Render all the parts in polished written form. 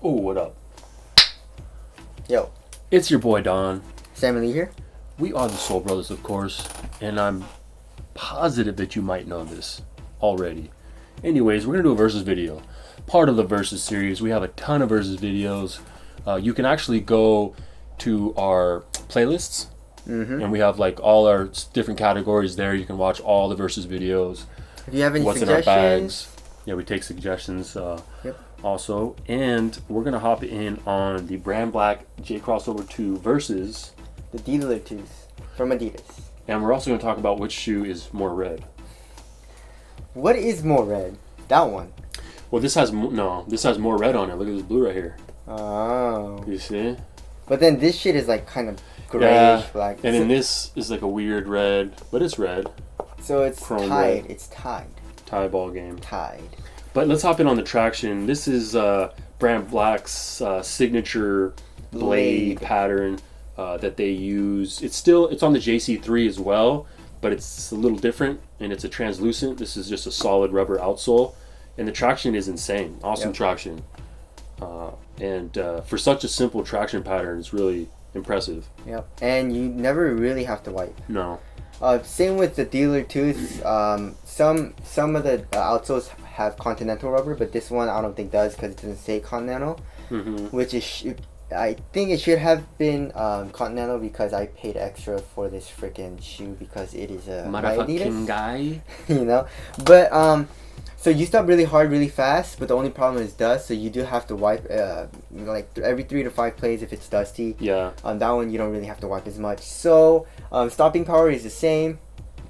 Oh, what up? Yo. It's your boy Don. Sam and Lee here. We are the Soul Brothers, of course, and I'm positive that you might know this already. Anyways, we're going to do a versus video. Part of the versus series. We have a ton of versus videos. You can actually go to our playlists, and we have like all our different categories there. You can watch all the versus videos. If you have any what's suggestions. in our bags. Yeah, we take suggestions also. And we're going to hop in on the Brandblack J Crossover 2 versus the Lillard 2s from Adidas. And we're also going to talk about which shoe is more red. What is more red? That one. Well, this has more red on it. Look at this blue right here. Oh. You see? But then this shit is like kind of grayish black. And then this is like a weird red, but it's red. So it's Chrome tied. red. It's tied. Tie ball game. Tied. But let's hop in on the traction. This is Brandblack's signature blade pattern that they use. It's on the JC3 as well, but it's a little different, and it's a translucent. This is just a solid rubber outsole, and the traction is insane. Awesome traction. And for such a simple traction pattern, it's really impressive. Yep. And you never really have to wipe. No. Same with the Lillard 2s. Some of the outsoles have Continental rubber, but this one I don't think does because it doesn't say Continental. Which is, I think it should have been Continental because I paid extra for this freaking shoe because it is a motherfucking guy. You know, but so you stop really hard, really fast, but the only problem is dust. So you do have to wipe like every 3 to 5 plays if it's dusty. Yeah. On that one, you don't really have to wipe as much. So stopping power is the same.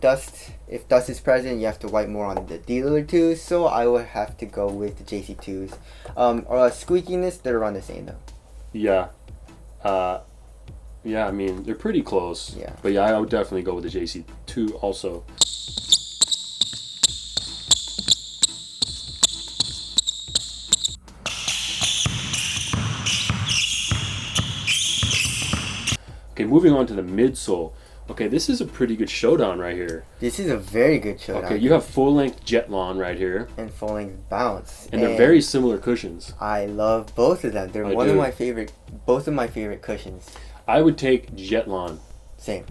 If dust is present, you have to wipe more on the Lillard 2s. So I would have to go with the JC2s. Squeakiness, they're around the same though. Yeah. Yeah, I mean, they're pretty close. Yeah. But yeah, I would definitely go with the JC2 also. Okay, moving on to the midsole. Okay, this is a pretty good showdown right here. This is a very good showdown. Okay, you have full-length Jetlon right here. And full-length Bounce. And they're very similar cushions. I love both of them. They're both of my favorite cushions. I would take Jetlon. Same.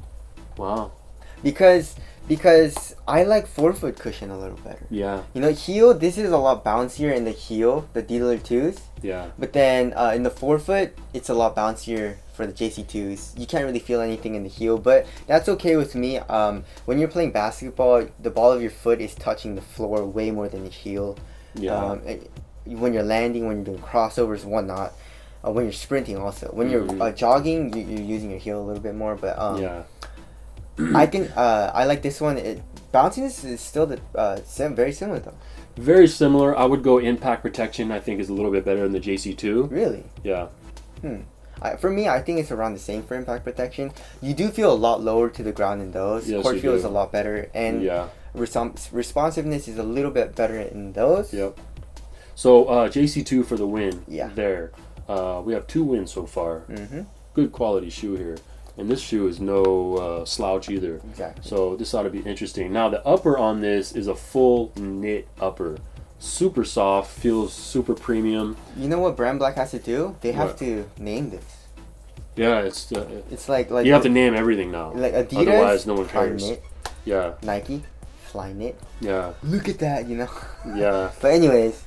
Wow. Because I like forefoot cushion a little better. Yeah. You know, heel, this is a lot bouncier in the heel, the Lillard 2s. Yeah. But then in the forefoot, it's a lot bouncier for the JC2s. You can't really feel anything in the heel, but that's okay with me. When you're playing basketball, the ball of your foot is touching the floor way more than the heel. Yeah. When you're landing, when you're doing crossovers and whatnot, when you're sprinting also. When you're jogging, you're using your heel a little bit more, but yeah. I think I like this one. Bounciness is still very similar though. Very similar. I would go impact protection. I think is a little bit better than the JC2. Really? Yeah. For me, I think it's around the same for impact protection. You do feel a lot lower to the ground in those. Yes, Court feel is a lot better, and responsiveness is a little bit better in those. Yep. So JC2 for the win. Yeah. There. We have 2 wins so far. Good quality shoe here. And this shoe is no slouch either. Exactly. So this ought to be interesting. Now the upper on this is a full knit upper. Super soft, feels super premium. You know what Brandblack has to do? They have to name this. Yeah, it's like you have to name everything now. Like Adidas, otherwise no one Fly cares. Knit. Yeah. Nike, Fly Knit. Yeah. Look at that, you know. Yeah. But anyways,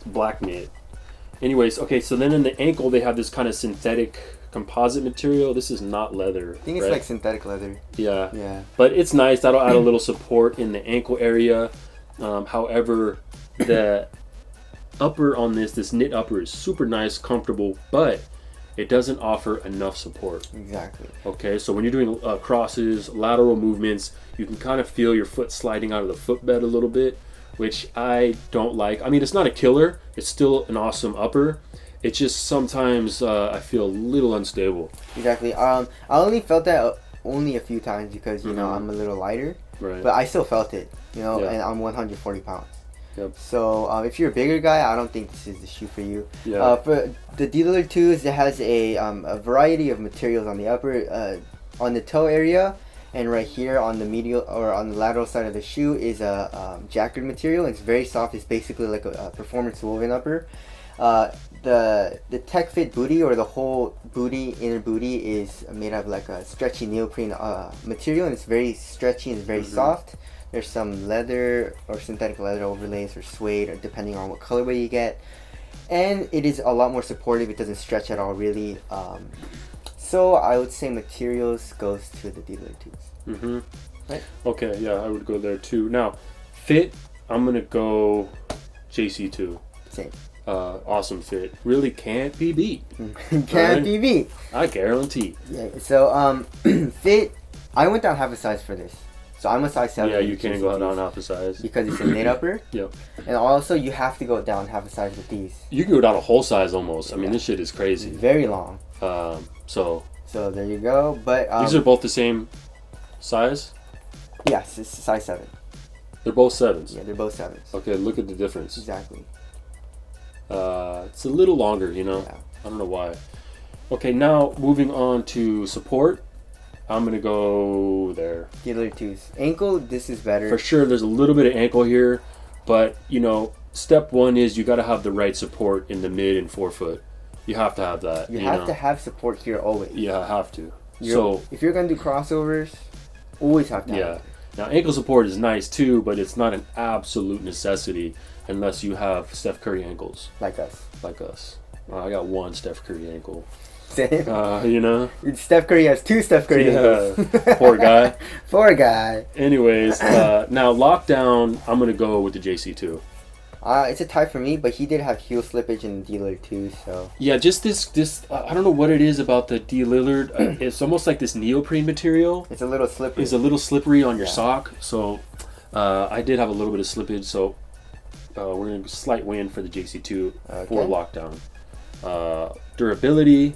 black knit. Anyways, okay, so then in the ankle they have this kind of synthetic composite material. This is not leather. I think it's like synthetic leather. Yeah. Yeah. But it's nice. That'll add a little support in the ankle area. However, the upper on this knit upper is super nice, comfortable, but it doesn't offer enough support. Exactly. Okay, so when you're doing crosses, lateral movements, you can kind of feel your foot sliding out of the footbed a little bit, which I don't like. I mean, it's not a killer. It's still an awesome upper. It's just sometimes I feel a little unstable. Exactly. I only felt that only a few times because, you know, I'm a little lighter. Right. But I still felt it, you know, and I'm 140 pounds. Yep. So if you're a bigger guy, I don't think this is the shoe for you. Yeah. For the Lillard 2s, it has a variety of materials on the upper, on the toe area. And right here on the medial or on the lateral side of the shoe is a jacquard material. It's very soft. It's basically like a performance woven upper. The Tech Fit booty, or the whole booty, inner booty, is made of like a stretchy neoprene material, and it's very stretchy and very soft. There's some leather or synthetic leather overlays or suede, or depending on what colorway you get. And it is a lot more supportive. It doesn't stretch at all, really. So I would say materials goes to the Dillard 2s. Right? Okay, yeah, I would go there too. Now, fit, I'm going to go JC2. Same. Awesome fit. Really can't be beat. Can't be beat. I guarantee. Yeah, so, fit, I went down half a size for this. So I'm a size 7. Yeah, you can't go down half a size. Because it's a knit upper. Yep. And also, you have to go down half a size with these. You can go down a whole size almost. I mean, this shit is crazy. Very long. So there you go. But these are both the same size? Yes, it's size 7. They're both 7s? Yeah, they're both 7s. Okay, look at the difference. Exactly. It's a little longer, you know? Yeah. I don't know why. Okay, now moving on to support. I'm going to go there. Dillard 2s. Ankle, this is better. For sure, there's a little bit of ankle here. But, you know, step one is you got to have the right support in the mid and forefoot. You have to have that. You have to have support here always. Yeah, I have to. If you're going to do crossovers, always have to have it. Now, ankle support is nice too, but it's not an absolute necessity unless you have Steph Curry ankles. Like us. I got one Steph Curry ankle. Same. You know? Steph Curry has 2 Steph Curry ankles. Poor guy. Poor guy. Anyways, now lockdown, I'm going to go with the JC2. It's a tie for me, but he did have heel slippage in the Lillard too, so... Yeah, just this I don't know what it is about the Lillard. It's almost like this neoprene material. It's a little slippery. It's a little slippery on your sock, so I did have a little bit of slippage, so we're going to slight win for the JC2 for lockdown. Durability,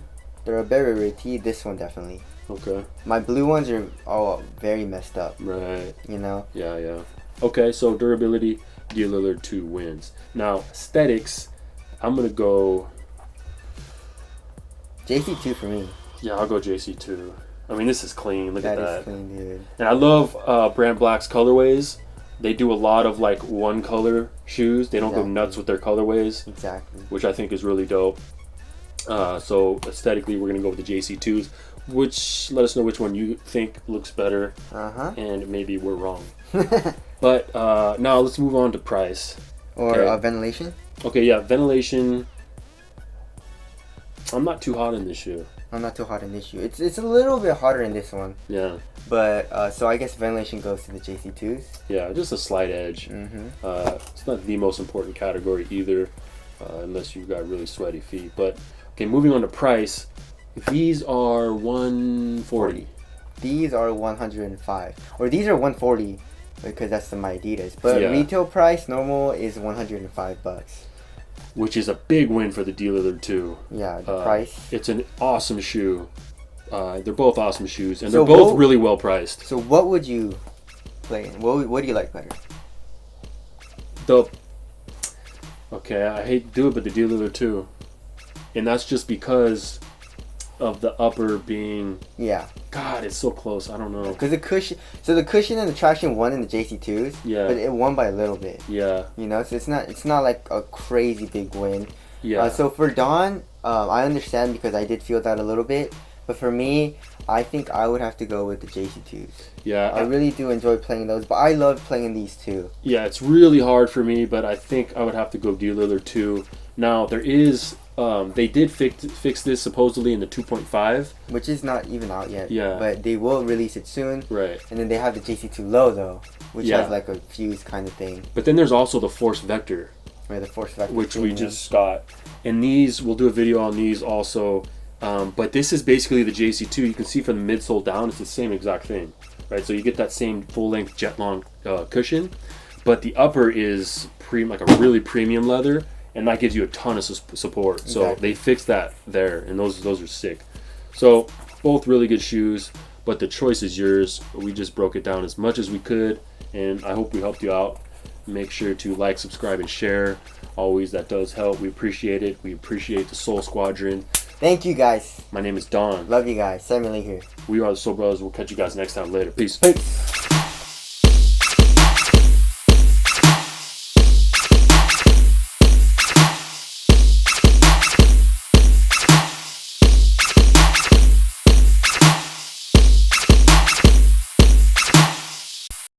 this one definitely. Okay. My blue ones are all very messed up. Right. You know? Yeah. Okay, so durability, Lillard 2 wins. Now, aesthetics, I'm going to go... JC2 for me. Yeah, I'll go JC2. I mean, this is clean. Look at that. That is clean, dude. And I love Brandblack's colorways. They do a lot of, like, one color shoes. They don't go nuts with their colorways. Exactly. Which I think is really dope. So, aesthetically, we're going to go with the JC2s. Which, let us know which one you think looks better. And maybe we're wrong. But now let's move on to price. Or ventilation? Okay, yeah, ventilation. I'm not too hot in this shoe. I'm not too hot in this shoe. It's a little bit hotter in this one. Yeah. But, so I guess ventilation goes to the JC2s. Yeah, just a slight edge. It's not the most important category either, unless you've got really sweaty feet. But, okay, moving on to price. These are $140. These are $105. Or these are $140 because that's my Adidas. But retail price normal is $105. Which is a big win for the Lillard too. Yeah, the price. It's an awesome shoe. They're both awesome shoes, and they're both really well priced. So what would you play in? What do you like better? Okay, I hate to do it, but the Lillard too. And that's just because of the upper being... Yeah. God, it's so close. I don't know. Because the cushion... So the cushion and the traction won in the JC2s. Yeah. But it won by a little bit. Yeah. You know, so it's not like a crazy big win. Yeah. So for Dawn, I understand because I did feel that a little bit. But for me, I think I would have to go with the JC2s. Yeah. I really do enjoy playing those, but I love playing these too. Yeah, it's really hard for me, but I think I would have to go Lillard too. Now, there is... they did fix this supposedly in the 2.5. Which is not even out yet. Yeah. But they will release it soon. Right. And then they have the JC2 Low though, which has like a fuse kind of thing. But then there's also the Force Vector. Right, the Force Vector. Which we just got. And these, we'll do a video on these also. But this is basically the JC2. You can see from the midsole down, it's the same exact thing. Right, so you get that same full-length jet-long cushion. But the upper is like a really premium leather. And that gives you a ton of support. So they fixed that there, and those are sick. So both really good shoes, but the choice is yours. We just broke it down as much as we could, and I hope we helped you out. Make sure to like, subscribe, and share. Always, that does help. We appreciate it. We appreciate the Soul Squadron. Thank you guys. My name is Don. Love you guys. Samuel Lee here. We are the Soul Brothers. We'll catch you guys next time. Later. Peace. Peace.